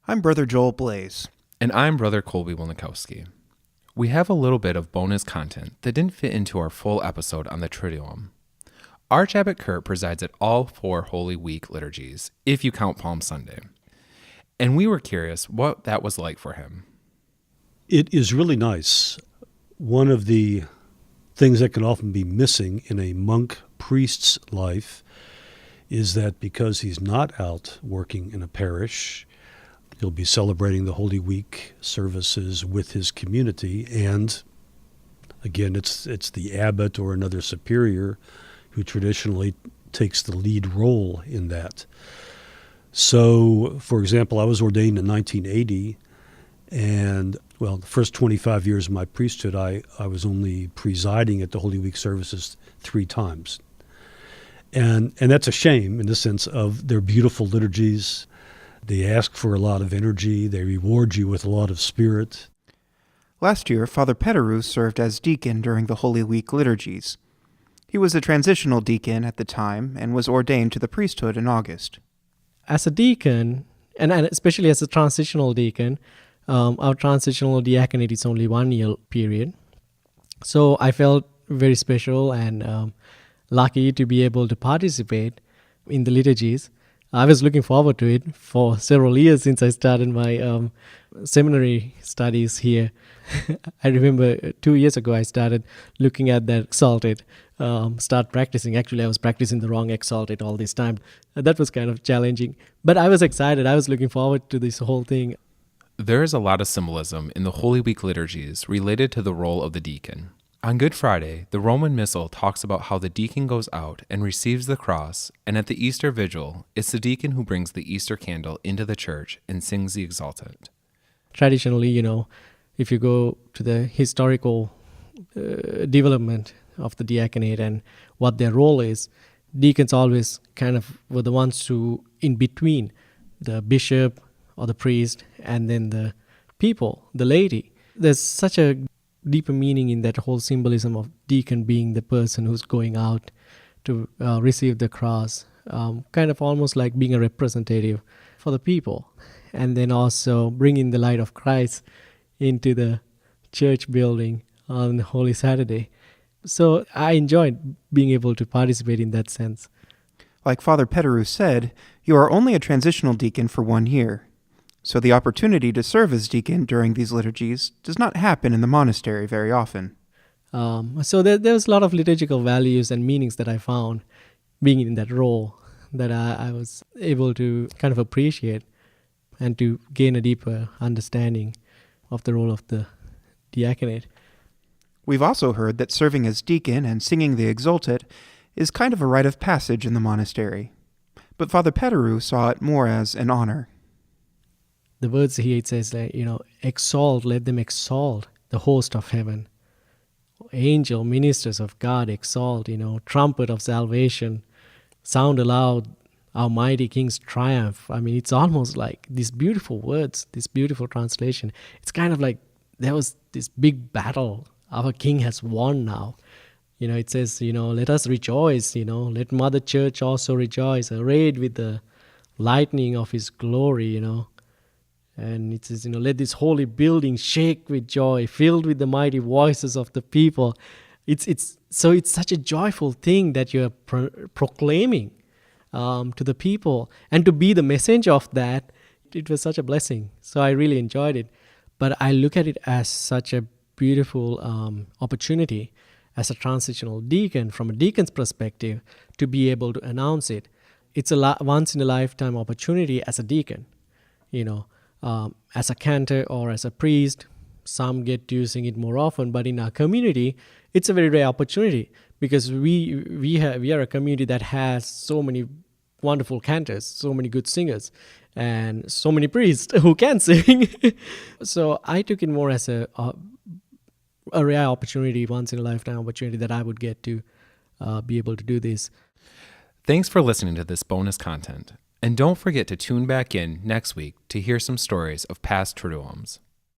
I'm Brother Joel Blaze. And I'm Brother Colby Wilnikowski. We have a little bit of bonus content that didn't fit into our full episode on the Triduum. Archabbey Kurt presides at all 4 Holy Week liturgies, if you count Palm Sunday. And we were curious what that was like for him. It is really nice. One of the things that can often be missing in a monk priest's life is that because he's not out working in a parish, he'll be celebrating the Holy Week services with his community, and again, it's the abbot or another superior who traditionally takes the lead role in that. So, for example, I was ordained in 1980, and, the first 25 years of my priesthood, I was only presiding at the Holy Week services 3 times. And that's a shame in the sense of they're beautiful liturgies. They ask for a lot of energy. They reward you with a lot of spirit. Last year, Father Petteru served as deacon during the Holy Week liturgies. He was a transitional deacon at the time and was ordained to the priesthood in August. As a deacon, and especially as a transitional deacon, our transitional diaconate is only 1 year period. So I felt very special and lucky to be able to participate in the liturgies. I was looking forward to it for several years since I started my seminary studies here. I remember 2 years ago I started looking at that Exalted, start practicing. Actually, I was practicing the wrong Exalted all this time. That was kind of challenging. But I was excited. I was looking forward to this whole thing. There is a lot of symbolism in the Holy Week liturgies related to the role of the deacon. On Good Friday, the Roman Missal talks about how the deacon goes out and receives the cross, and at the Easter Vigil, it's the deacon who brings the Easter candle into the church and sings the Exultet. Traditionally, if you go to the historical development of the diaconate and what their role is, deacons always kind of were the ones who, in between the bishop or the priest and then the people, the laity. There's such a deeper meaning in that whole symbolism of deacon being the person who's going out to receive the cross, kind of almost like being a representative for the people, and then also bringing the light of Christ into the church building on Holy Saturday. So I enjoyed being able to participate in that sense. Like Father Petteru said, you are only a transitional deacon for 1 year. So the opportunity to serve as deacon during these liturgies does not happen in the monastery very often. So there was a lot of liturgical values and meanings that I found being in that role that I was able to kind of appreciate and to gain a deeper understanding of the role of the diaconate. We've also heard that serving as deacon and singing the Exultet is kind of a rite of passage in the monastery. But Father Petteru saw it more as an honor. The words here, it says, exalt, let them exalt the host of heaven. Angel, ministers of God, exalt, trumpet of salvation, sound aloud our mighty King's triumph. I mean, it's almost like these beautiful words, this beautiful translation. It's kind of like there was this big battle. Our King has won now. It says, let us rejoice, let Mother Church also rejoice, arrayed with the lightning of his glory, And it says, let this holy building shake with joy, filled with the mighty voices of the people. It's such a joyful thing that you're proclaiming to the people. And to be the messenger of that, it was such a blessing. So I really enjoyed it. But I look at it as such a beautiful opportunity as a transitional deacon, from a deacon's perspective, to be able to announce it. It's a once-in-a-lifetime opportunity as a deacon, as a cantor or as a priest. Some get to sing it more often, but in our community, it's a very rare opportunity because we are a community that has so many wonderful cantors, so many good singers, and so many priests who can sing. So I took it more as a rare opportunity, once-in-a-lifetime opportunity that I would get to be able to do this. Thanks for listening to this bonus content. And don't forget to tune back in next week to hear some stories of past Triduums.